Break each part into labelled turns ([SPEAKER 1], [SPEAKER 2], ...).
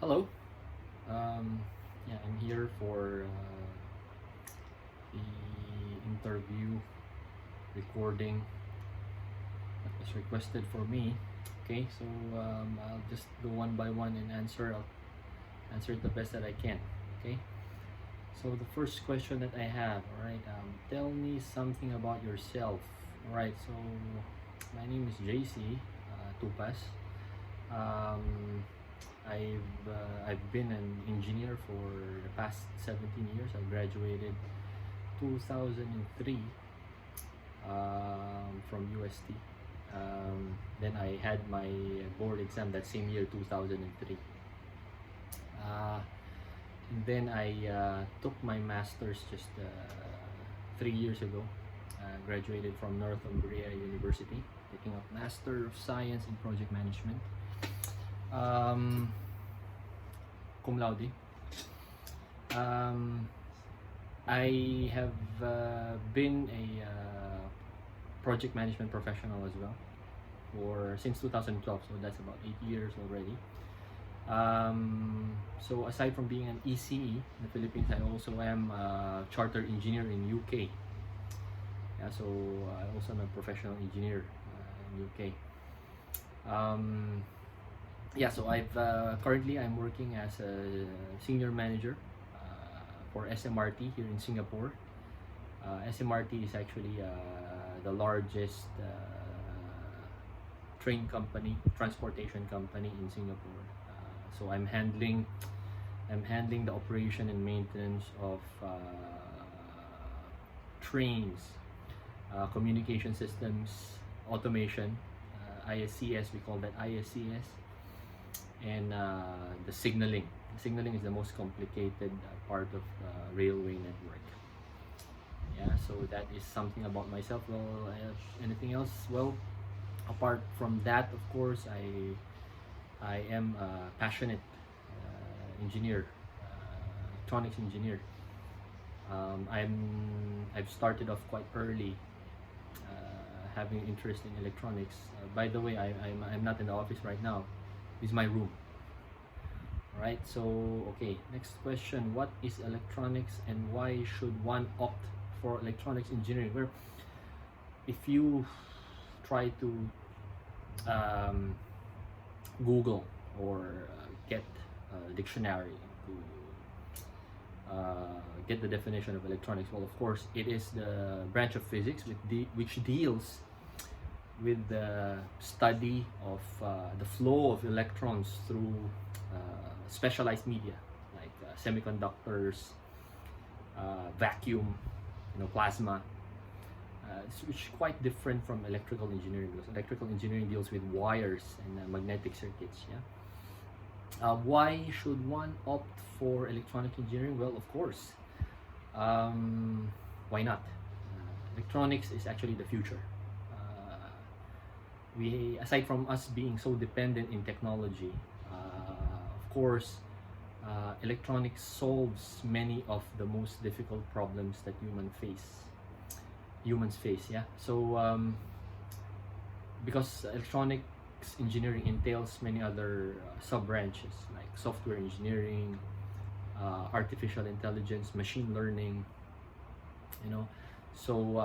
[SPEAKER 1] Hello. Yeah, I'm here for the interview recording that was requested for me. Okay, so I'll just go one by one and answer. I'll answer it the best that I can. Okay. So the first question that I have, all right, tell me something about yourself. All right. So my name is JC Tupas. Um, I've been an engineer for the past 17 years. I graduated 2003 from UST. Then I had my board exam that same year, 2003. And then I took my master's just 3 years ago. Graduated from Northumbria University, taking up Master of Science in Project Management. Cum laude. I have been a project management professional as well for since 2012, so that's about 8 years already. So aside from being an ECE in the Philippines, I also am a chartered engineer in UK. Yeah, so I also am a professional engineer in UK. Yeah, so I've currently I'm working as a senior manager for SMRT here in Singapore. SMRT is actually the largest train company, transportation company in Singapore. So I'm handling the operation and maintenance of trains, communication systems, automation, ISCS, we call that ISCS, and the signaling. Signaling is the most complicated part of railway network. Yeah, so that is something about myself. Well, anything else? Well, apart from that, of course, I am a passionate engineer, electronics engineer. I've started off quite early, having interest in electronics. By the way, I'm not in the office right now. This is my room. Right. So okay. Next question: what is electronics, and why should one opt for electronics engineering? Where, if you try to Google or get a dictionary to get the definition of electronics, well, of course, it is the branch of physics which deals with the study of the flow of electrons through specialized media like semiconductors, vacuum, plasma. Which is quite different from electrical engineering, because electrical engineering deals with wires and magnetic circuits. Yeah. Why should one opt for electronic engineering? Well, of course, why not? Electronics is actually the future. We, aside from us being so dependent in technology, of course, electronics solves many of the most difficult problems that humans face. Yeah. So because electronics engineering entails many other sub branches like software engineering, artificial intelligence, machine learning, so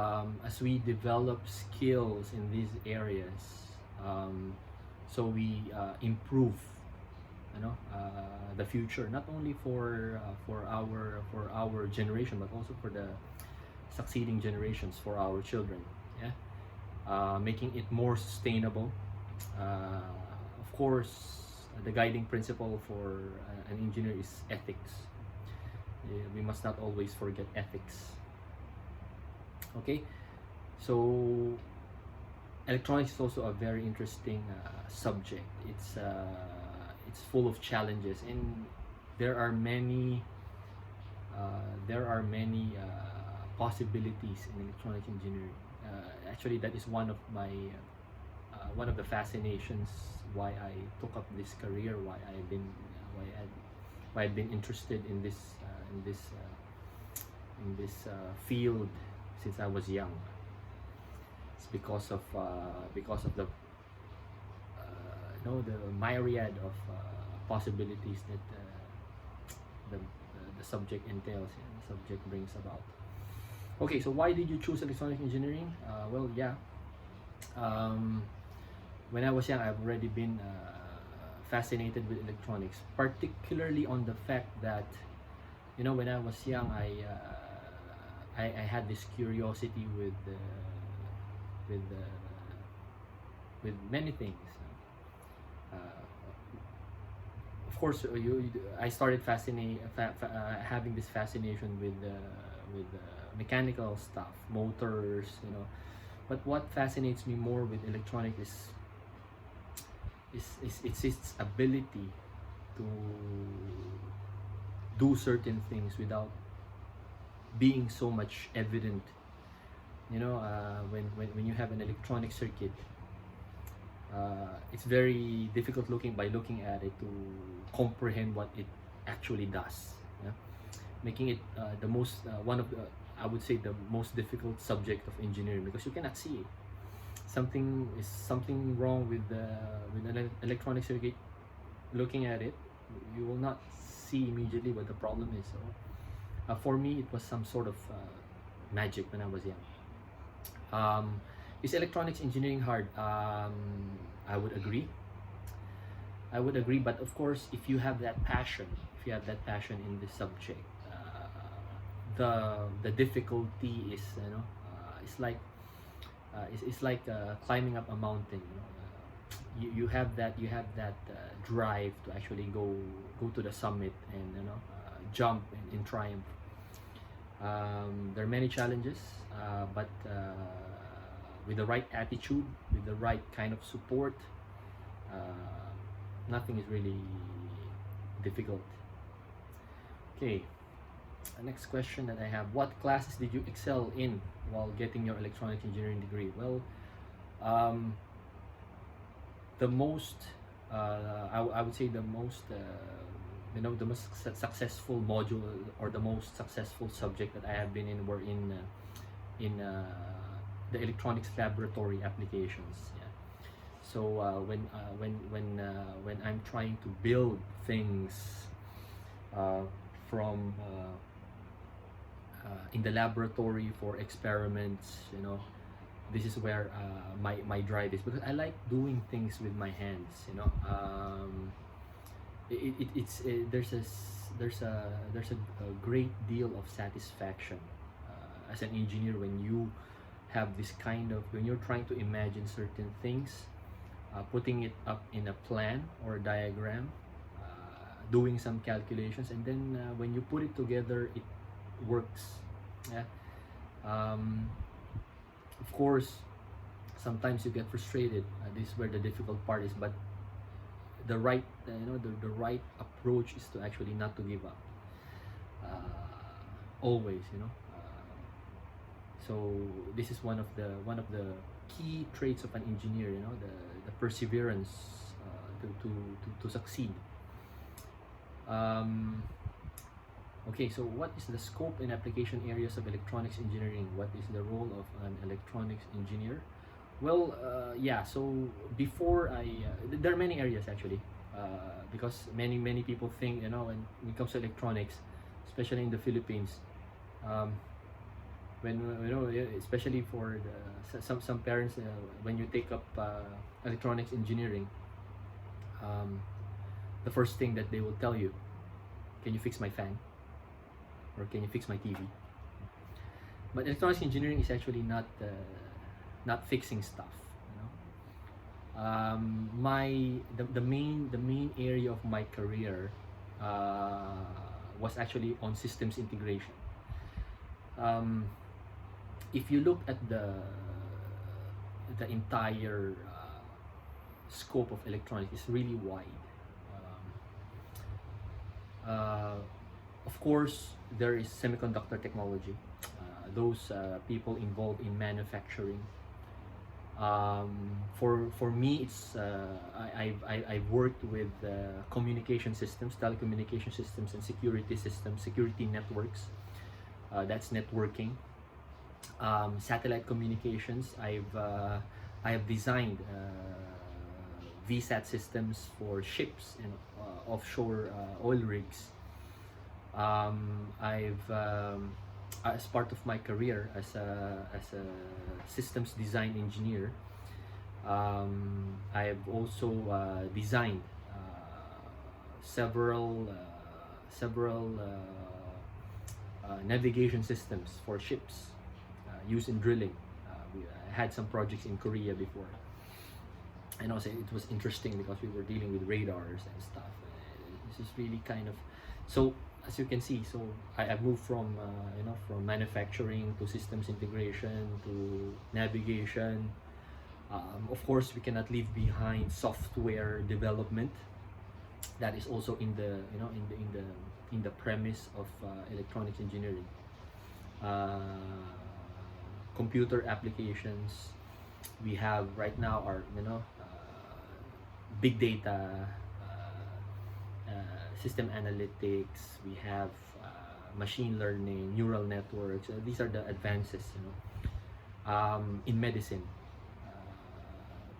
[SPEAKER 1] as we develop skills in these areas, so we improve the future, not only for our generation, but also for the succeeding generations, for our children. Yeah. Making it more sustainable. Of course, the guiding principle for an engineer is ethics. We must not always forget ethics. Okay, so electronics is also a very interesting subject. It's full of challenges, and there are many possibilities in electronic engineering. Actually, that is one of the fascinations why I took up this career, why I've been interested in this field since I was young. It's because of the the myriad of possibilities that the subject entails, yeah, the subject brings about. Okay, so why did you choose electronic engineering? Well, yeah, um, when I was young, I've already been fascinated with electronics, particularly on the fact that, you know, when I was young, I had this curiosity with uh, with many things. Uh, of course, I started having this fascination with mechanical stuff, motors, you know. But what fascinates me more with electronic is its ability to do certain things without being so much evident. You know, when you have an electronic circuit, it's very difficult looking at it to comprehend what it actually does. Yeah? Making it the most one of the, I would say, the most difficult subject of engineering, because you cannot see it. Something wrong with an electronic circuit. Looking at it, you will not see immediately what the problem is. So for me, it was some sort of magic when I was young. Is electronics engineering hard? I would agree. I would agree, but of course, if you have that passion, in this subject, the difficulty is, you know, it's like climbing up a mountain. You know, you have that drive to actually go to the summit and, you know, jump in triumph. There are many challenges, but with the right attitude, with the right kind of support, nothing is really difficult. Okay, next question that I have: what classes did you excel in while getting your electronic engineering degree? Well, the most I would say the most you know, the most successful module, or the most successful subject that I have been in, were in the electronics laboratory applications. Yeah. So when I'm trying to build things from in the laboratory for experiments, you know, this is where my drive is, because I like doing things with my hands. You know, there's a great deal of satisfaction as an engineer when you have this kind of, when you're trying to imagine certain things, putting it up in a plan or a diagram, doing some calculations, and then when you put it together, it works. Yeah. Of course, sometimes you get frustrated. This is where the difficult part is, but the right the right approach is to actually not to give up, always, you know. So this is one of the key traits of an engineer, you know, the perseverance to succeed. Okay, so what is the scope and application areas of electronics engineering? What is the role of an electronics engineer? Well, yeah, so before there are many areas actually, because many people think, you know, when it comes to electronics, especially in the Philippines, when, you know, especially for some parents, when you take up electronics engineering, the first thing that they will tell you, can you fix my fan, or can you fix my TV? But electronics engineering is actually not fixing stuff, you know. The main area of my career was actually on systems integration. If you look at the entire scope of electronics, is really wide. Of course, there is semiconductor technology. Those people involved in manufacturing. For me, it's I've worked with communication systems, telecommunication systems, and security systems, security networks. That's networking. Satellite communications. I have designed VSAT systems for ships and offshore oil rigs. As part of my career as a systems design engineer, I have also designed several navigation systems for ships used in drilling. I had some projects in Korea before, and also it was interesting because we were dealing with radars and stuff. This is really kind of, so as you can see, so I've moved from from manufacturing to systems integration to navigation. Of course, we cannot leave behind software development. That is also in the in the premise of electronics engineering. Computer applications. We have right now are big data, system analytics. We have machine learning, neural networks. These are the advances, in medicine,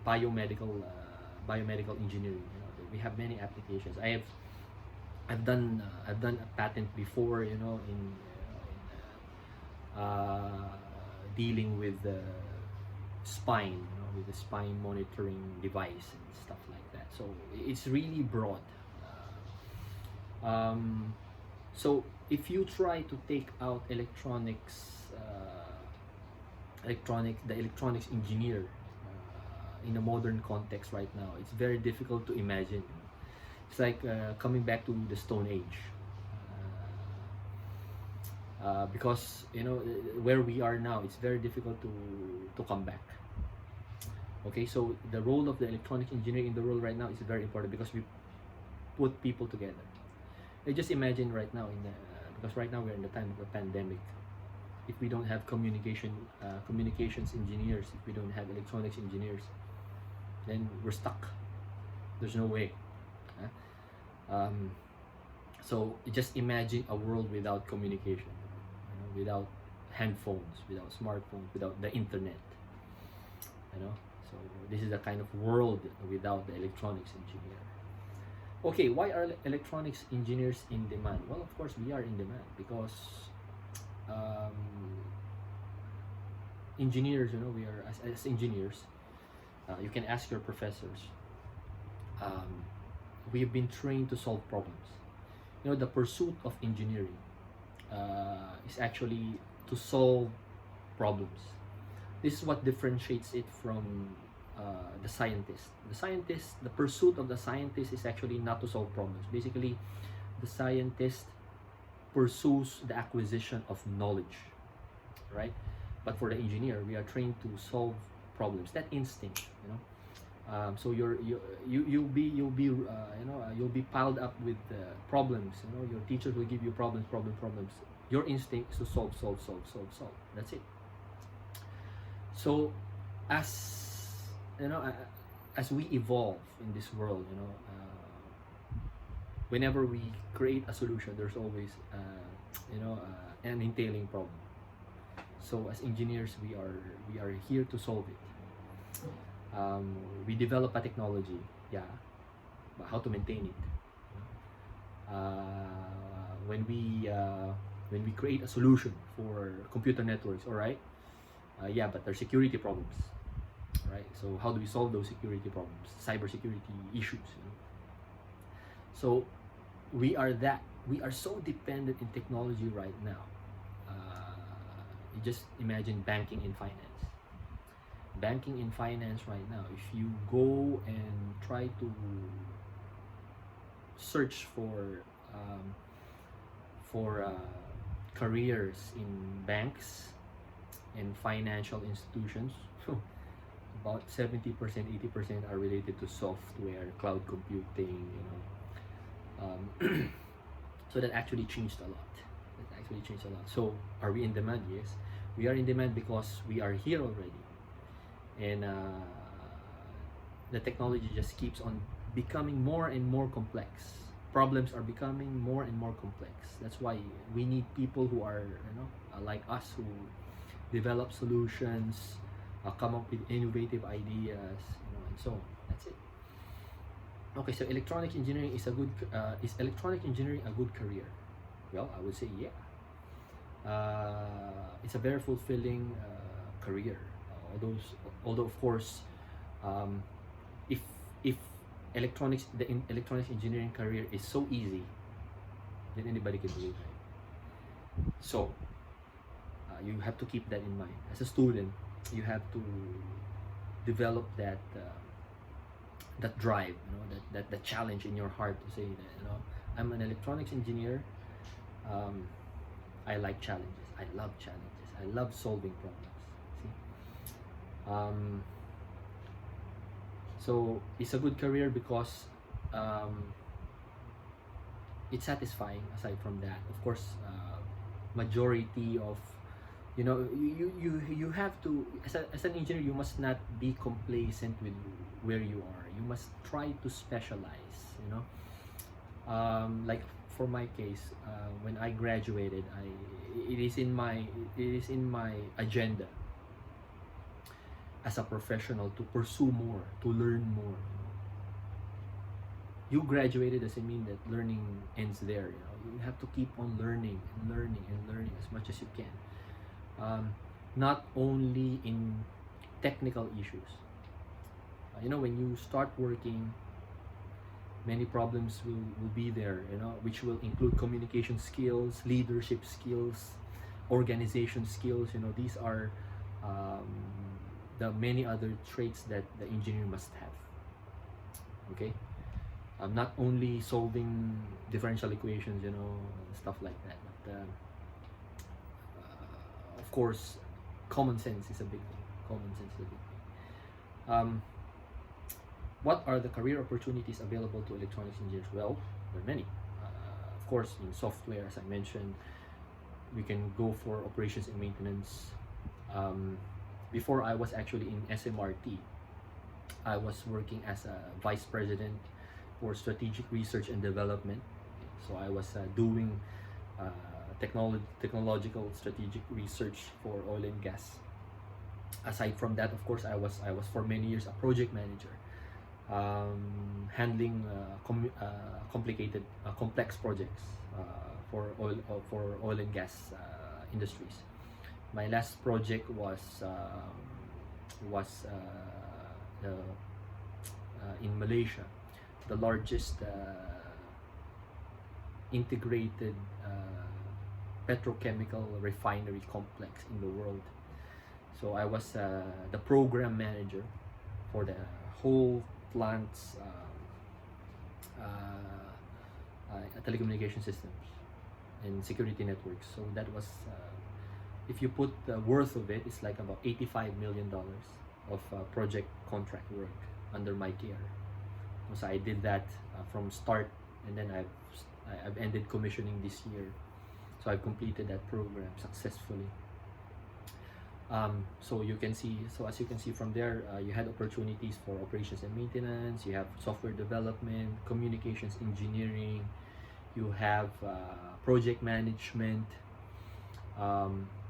[SPEAKER 1] biomedical engineering. We have many applications. I've done a patent before, dealing with the spine, with the spine monitoring device and stuff like that. So it's really broad. So if you try to take out the electronics engineer in a modern context right now, it's very difficult to imagine. It's like coming back to the Stone Age, because where we are now, it's very difficult to come back. Okay, so the role of the electronics engineer in the world right now is very important because we put people together. Just imagine right now because right now we're in the time of a pandemic. If we don't have communications engineers, if we don't have electronics engineers, then we're stuck. There's no way. So just imagine a world without communication, without handphones, without smartphones, without the internet. So this is the kind of world without the electronics engineer. Okay, why are electronics engineers in demand? Well, of course we are in demand because engineers, we are as engineers. You can ask your professors. We have been trained to solve problems. The pursuit of engineering is actually to solve problems. This is what differentiates it from the scientist. The pursuit of the scientist is actually not to solve problems. Basically, the scientist pursues the acquisition of knowledge, right? But for the engineer, we are trained to solve problems. That instinct, so you'll be piled up with problems. Your teachers will give you problems. Your instinct is to solve. That's it. So as we evolve in this world, whenever we create a solution, there's always an entailing problem. So as engineers, we are here to solve it. We develop a technology, but how to maintain it? When we create a solution for computer networks, all right, but there are security problems, right? So how do we solve those security problems, cybersecurity issues? So we are so dependent in technology right now. You just imagine banking and finance. Banking and finance right now, if you go and try to search for careers in banks and financial institutions, about 70%, 80% are related to software, cloud computing, so that actually changed a lot. So are we in demand? Yes, we are in demand because we are here already, and the technology just keeps on becoming more and more complex. Problems are becoming more and more complex. That's why we need people who are like us, who develop solutions, come up with innovative ideas, and so on. That's it. Okay, so electronic engineering is electronic engineering a good career? Well, I would say yeah. It's a very fulfilling career. Although of course, um, if if electronics engineering career is so easy, then anybody can do it, right? So you have to keep that in mind. As a student, you have to develop that drive, that challenge in your heart to say that, I'm an electronics engineer. Um, I like challenges. I love challenges. I love solving problems. See, um, so it's a good career because um, it's satisfying. Aside from that, of course, majority of you have to, as an engineer, you must not be complacent with where you are. You must try to specialize, like for my case, when I graduated, it is in my agenda as a professional to pursue more, to learn more. You graduated doesn't mean that learning ends there. You have to keep on learning and learning and learning as much as you can. Not only in technical issues. When you start working, many problems will be there, which will include communication skills, leadership skills, organization skills. These are the many other traits that the engineer must have. Okay, not only solving differential equations, stuff like that, but of course, common sense is a big thing. Common sense is a big thing. What are the career opportunities available to electronics engineers? Well, there are many. Of course, in software, as I mentioned, we can go for operations and maintenance. Before I was actually in SMRT, I was working as a vice president for strategic research and development. So I was doing technological strategic research for oil and gas. Aside from that, of course, I was for many years a project manager, handling complicated, complex projects for oil and gas industries. My last project was in Malaysia, the largest integrated petrochemical refinery complex in the world. So I was the program manager for the whole plant's telecommunication systems and security networks. So that was, if you put the worth of it, it's like about $85 million of project contract work under my care. So I did that from start, and then I've ended commissioning this year. So I've completed that program successfully. So as you can see from there, you had opportunities for operations and maintenance, you have software development, communications engineering, you have project management,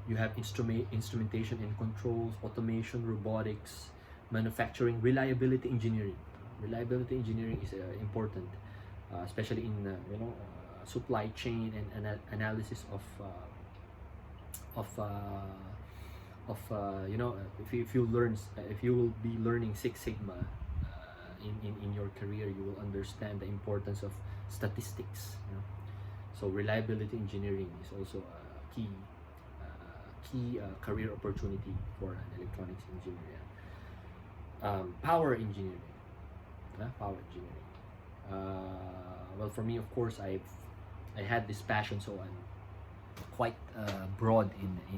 [SPEAKER 1] you have instrumentation and controls, automation, robotics, manufacturing, reliability engineering. Reliability engineering is important, especially in supply chain and analysis of if you will be learning Six Sigma in your career, you will understand the importance of statistics. So reliability engineering is also a key career opportunity for an electronics engineer. Power engineering. Power engineering. Well, for me, of course, I had this passion, so I'm quite broad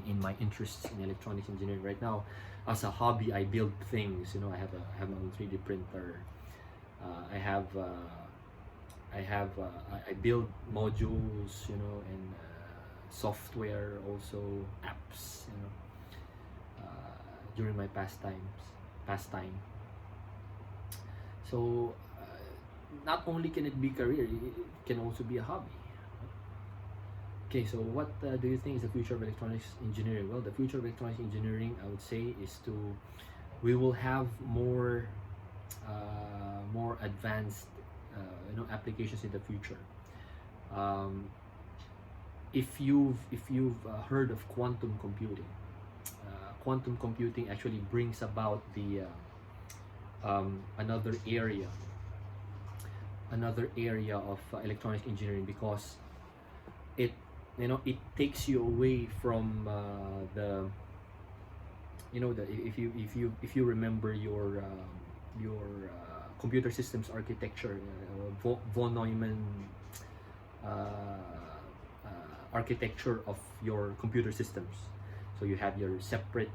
[SPEAKER 1] in my interests in electronics engineering. Right now, as a hobby, I build things. I have my own 3D printer. I build modules, and software, also apps, during my pastime. So not only can it be career, it can also be a hobby. Okay, so what do you think is the future of electronics engineering? Well, the future of electronics engineering, I would say, we will have more advanced applications in the future. Um, if you've heard of quantum computing actually brings about the another area of electronic engineering, because it it takes you away from the if you remember your computer systems architecture, von Neumann architecture of your computer systems. So you have your separate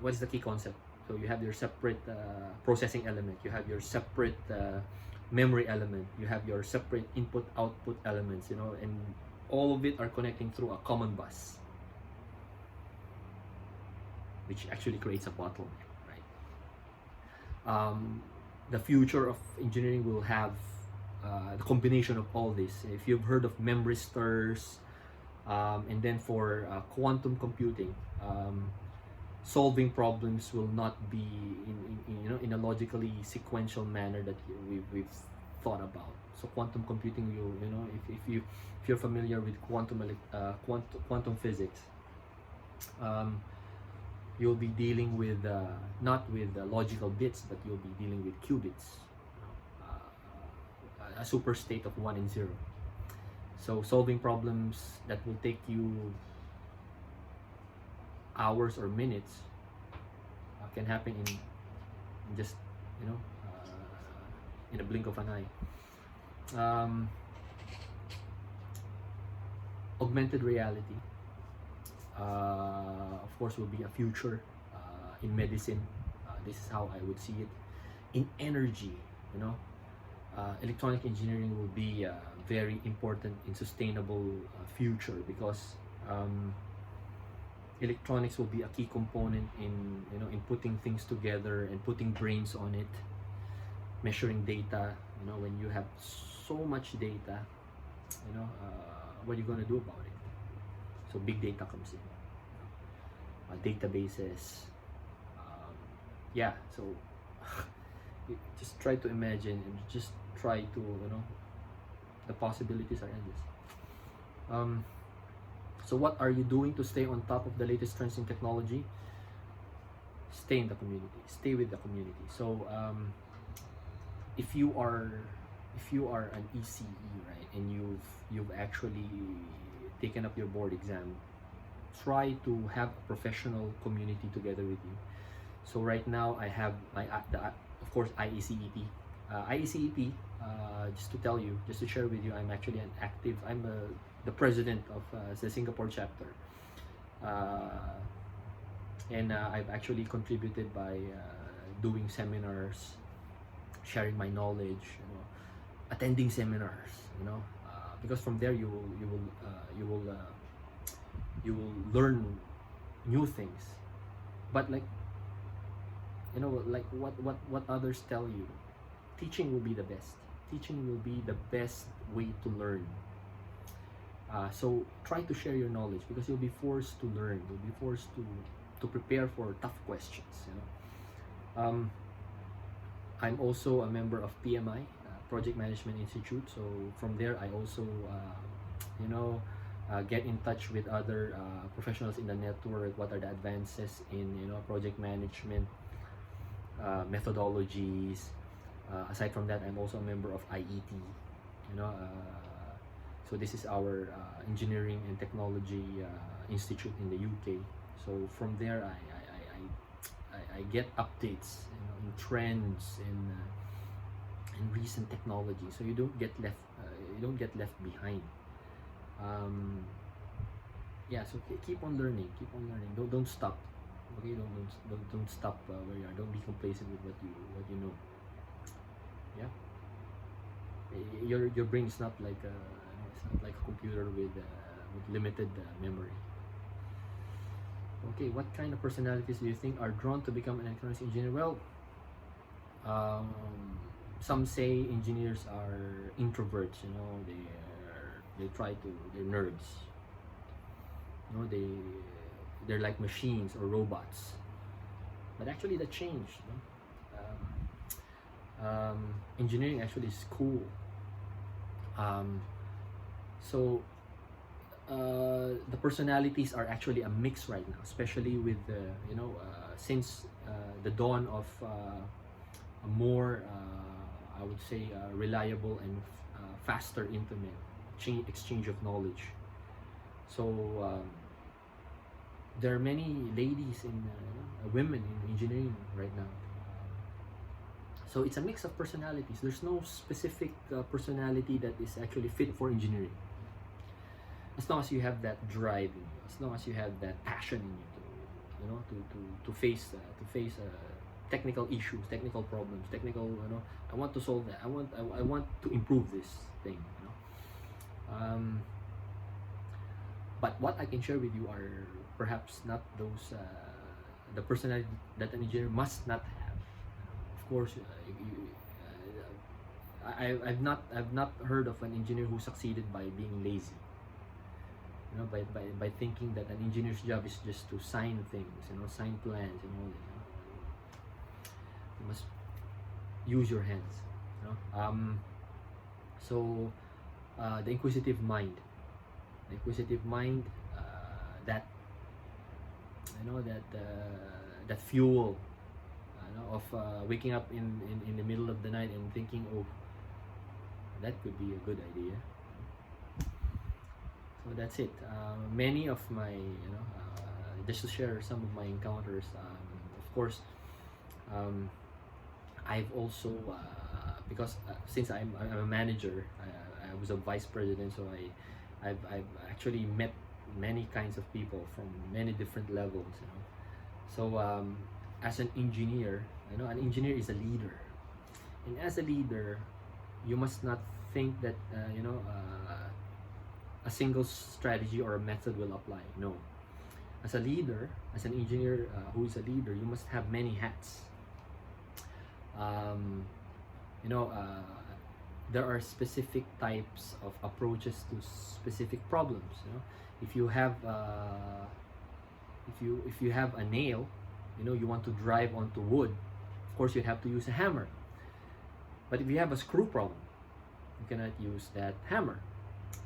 [SPEAKER 1] what is the key concept? So you have your separate processing element, you have your separate memory element, you have your separate input output elements, and all of it are connecting through a common bus, which actually creates a bottleneck, right? The future of engineering will have the combination of all this. If you've heard of memristors, and then for quantum computing, solving problems will not be in a logically sequential manner that we've thought about. So quantum computing, if you're familiar with quantum physics, you'll be dealing with not with logical bits, but you'll be dealing with qubits, a super state of 1 and 0. So solving problems that will take you hours or minutes can happen in just in a blink of an eye. Augmented reality, of course, will be a future in medicine. This is how I would see it. In energy, electronic engineering will be very important in sustainable future, because electronics will be a key component in putting things together and putting brains on it, measuring data. When you have so much data, what are you going to do about it? So big data comes in, databases. So you just try to imagine and just try to the possibilities are endless. So what are you doing to stay on top of the latest trends in technology? Stay in the community, stay with the community. So if you are an ECE, right, and you've actually taken up your board exam, try to have a professional community together with you. So right now I have of course IECEP. IECEP, just to share with you, I'm actually the president of the Singapore chapter, and I've actually contributed by doing seminars, sharing my knowledge, attending seminars, because from there you will learn new things. But like what others tell you, teaching will be the best. Teaching will be the best way to learn. So try to share your knowledge, because you'll be forced to learn. You'll be forced to prepare for tough questions. I'm also a member of PMI, Project Management Institute. So from there, I also get in touch with other professionals in the network. What are the advances in project management methodologies? Aside from that, I'm also a member of IET. So this is our engineering and technology institute in the UK. So from there, I get updates, in trends in recent technology. So you don't get left behind. So keep on learning. Don't stop. Okay, don't stop where you are. Don't be complacent with what you know. Yeah. Your brain is not like a computer with limited memory. Okay, what kind of personalities do you think are drawn to become an electronics engineer? Well, some say engineers are introverts. They're nerds. They're like machines or robots. But actually that changed. Engineering actually is cool. Um, so the personalities are actually a mix right now, especially with the since the dawn of a more I would say reliable and faster internet exchange of knowledge. So there are many ladies in women in engineering right now. So it's a mix of personalities. There's no specific personality that is actually fit for engineering. As long as you have that drive in you, as long as you have that passion in you to face technical issues, technical problems, technical I want to solve that. I want to improve this thing. But what I can share with you are perhaps not those the personality that an engineer must not have. Of course, I've not heard of an engineer who succeeded by being lazy. By thinking that an engineer's job is just to sign things, sign plans and all that. You must use your hands. So the inquisitive mind, that that fuel of waking up in the middle of the night and thinking, oh, that could be a good idea. So that's it. Many of my just to share some of my encounters. Of course, I've also because since I'm a manager, I was a vice president, so I've actually met many kinds of people from many different levels. So as an engineer, an engineer is a leader, and as a leader, you must not think that a single strategy or a method will apply. No. As a leader, as an engineer who is a leader, you must have many hats. There are specific types of approaches to specific problems. If you have if you have a nail, you want to drive onto wood, of course you have to use a hammer. But if you have a screw problem, you cannot use that hammer.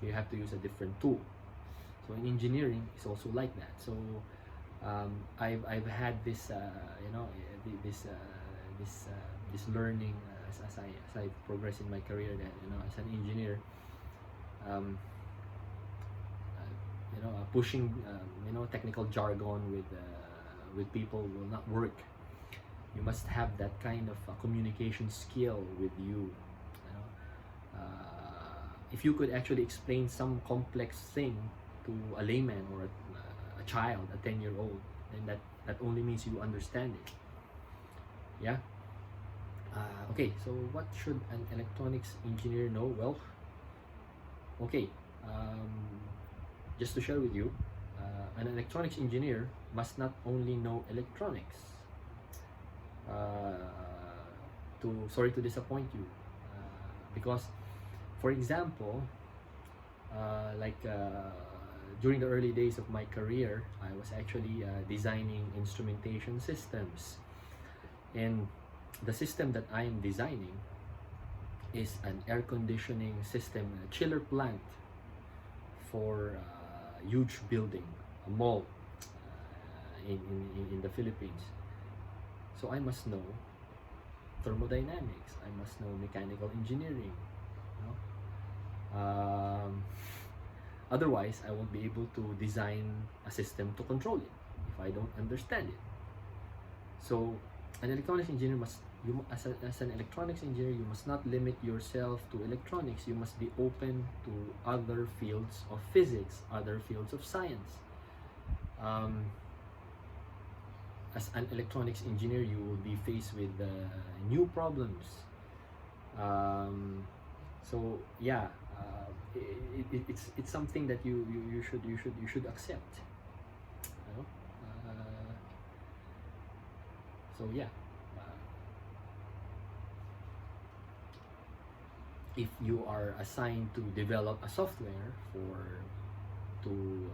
[SPEAKER 1] You have to use a different tool. So in engineering, it's also like that. So I've had this this learning as I progress in my career, that as an engineer, pushing technical jargon with people will not work. You must have that kind of communication skill with you. If you could actually explain some complex thing to a layman or a child, a 10-year-old, then that only means you understand it. Yeah. Okay, so what should an electronics engineer know? Well, okay, just to share with you, an electronics engineer must not only know electronics. Sorry to disappoint you, because, for example, during the early days of my career, I was actually designing instrumentation systems, and the system that I am designing is an air conditioning system, a chiller plant for a huge building, a mall in the Philippines. So I must know thermodynamics, I must know mechanical engineering. Otherwise, I won't be able to design a system to control it if I don't understand it. So an electronics engineer as an electronics engineer, you must not limit yourself to electronics. You must be open to other fields of physics, other fields of science. As an electronics engineer, you will be faced with new problems. So yeah, it's something that you should accept. So yeah. If you are assigned to develop a software to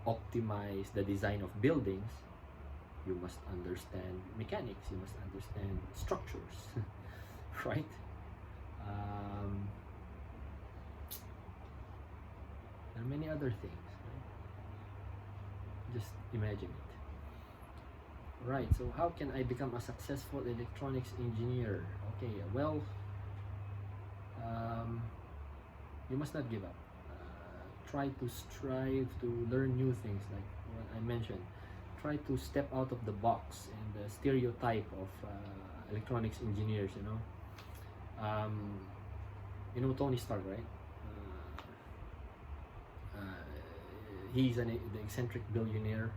[SPEAKER 1] optimize the design of buildings, you must understand mechanics, you must understand structures. right? Um, there are many other things, right? Just imagine it. Right, so how can I become a successful electronics engineer? Okay, well, um, you must not give up. Try to strive to learn new things, like what I mentioned. Try to step out of the box and the stereotype of electronics engineers. You know Tony Stark, right? He's the eccentric billionaire.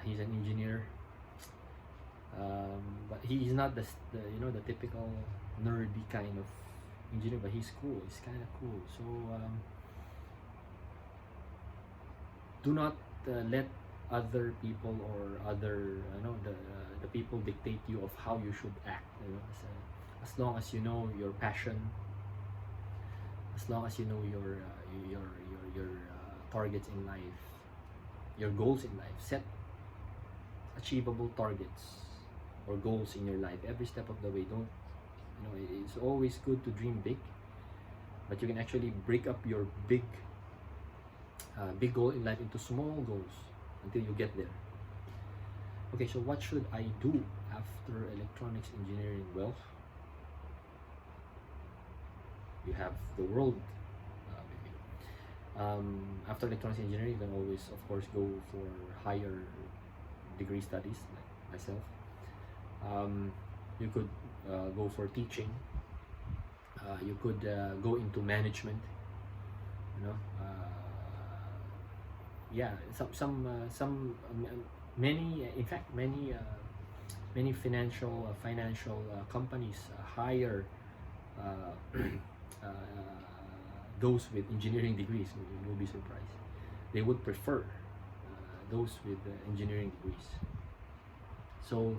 [SPEAKER 1] He's an engineer, but he is not the typical nerdy kind of engineer. But he's cool. He's kind of cool. So do not let other people or other the people dictate you of how you should act. As long as you know your passion, as long as you know your targets in life, your goals in life, set achievable targets or goals in your life every step of the way. Don't it's always good to dream big, but you can actually break up your big goal in life into small goals until you get there. Okay, so what should I do after electronics engineering? Well, you have the world with you. After electronics engineering, you can always, of course, go for higher degree studies, like myself. You could go for teaching. You could go into management. Yeah, many, in fact, many financial companies hire those with engineering degrees. You'll be surprised. They would prefer those with engineering degrees. So,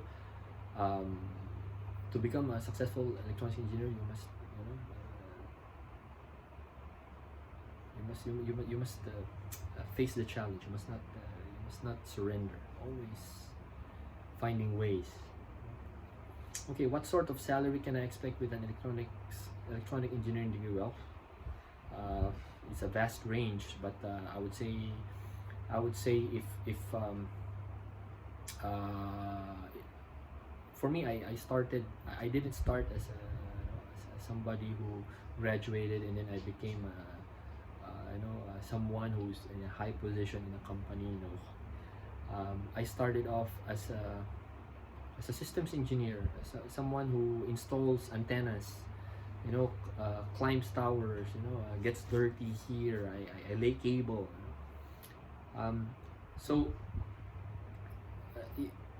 [SPEAKER 1] to become a successful electronics engineer, you must, you must face the challenge. You must not surrender. Always finding ways. Okay, what sort of salary can I expect with an electronic engineering degree? Well, it's a vast range, but I would say if for me, I didn't start as somebody who graduated and then I became someone who's in a high position in a company. I started off as a systems engineer, someone who installs antennas, climbs towers, gets dirty here. I lay cable. So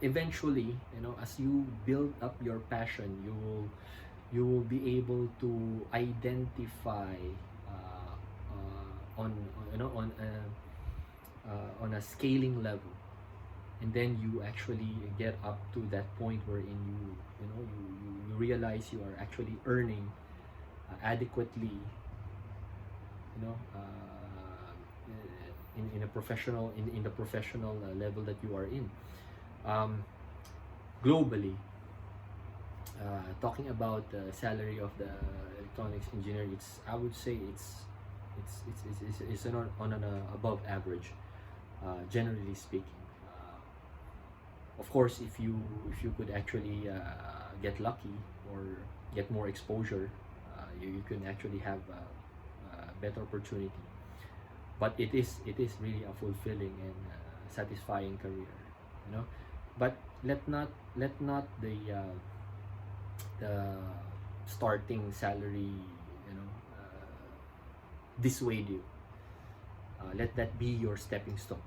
[SPEAKER 1] eventually, as you build up your passion, you will be able to identify on a scaling level, and then you actually get up to that point wherein you realize you are actually earning adequately, in a professional in the professional level that you are in. Globally, talking about the salary of the electronics engineer, I would say it's on an above average, generally speaking. Of course, if you could actually get lucky or get more exposure, you can actually have a better opportunity. But it is really a fulfilling and satisfying career, But let not the starting salary, dissuade you. Let that be your stepping stone,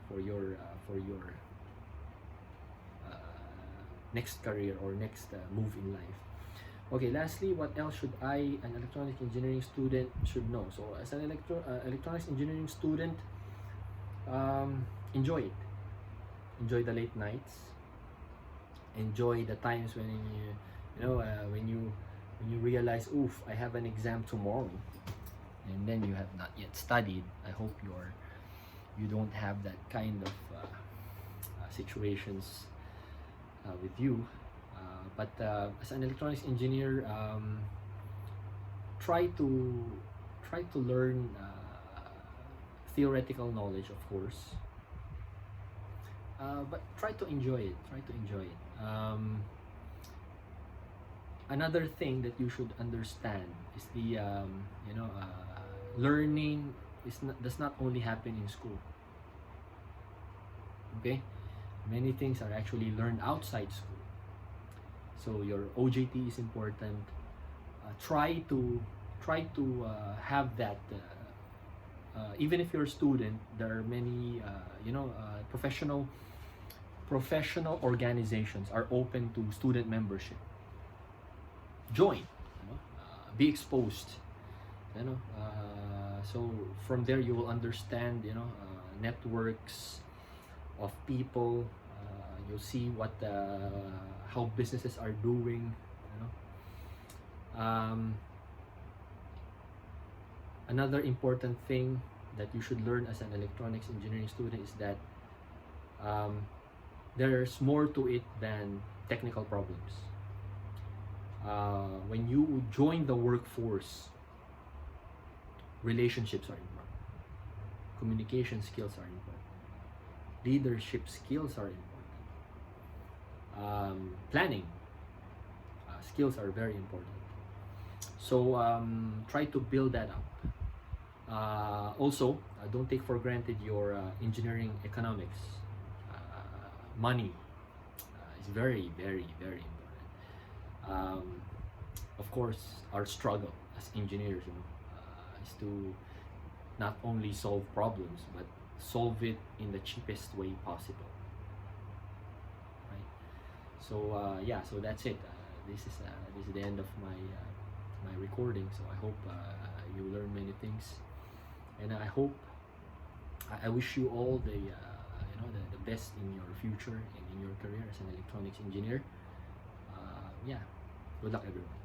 [SPEAKER 1] for your next career or next move in life. Okay, lastly, what else should an electronic engineering student should know? So as an electronics engineering student, enjoy it. Enjoy the late nights. Enjoy the times when when you realize, oof, I have an exam tomorrow, and then you have not yet studied. I hope you don't have that kind of situations with you. But as an electronics engineer, try to learn theoretical knowledge, of course, but try to enjoy it. Another thing that you should understand is the learning does not only happen in school. Okay, many things are actually learned outside school. So your OJT is important. Try to have that. Even if you're a student, there are many professional organizations are open to student membership. Join, be exposed, so from there you will understand networks of people. You'll see what how businesses are doing. Another important thing that you should learn as an electronics engineering student is that there's more to it than technical problems. When you join the workforce, relationships are important, communication skills are important, leadership skills are important, planning skills are very important. So try to build that up. Also, don't take for granted your engineering economics. Money is very, very, very important. Of course, our struggle as engineers, is to not only solve problems but solve it in the cheapest way possible. Right? So yeah, so that's it. This is the end of my recording. So I hope you learn many things, and I hope I wish you all the best in your future and in your career as an electronics engineer. Yeah, good luck everyone.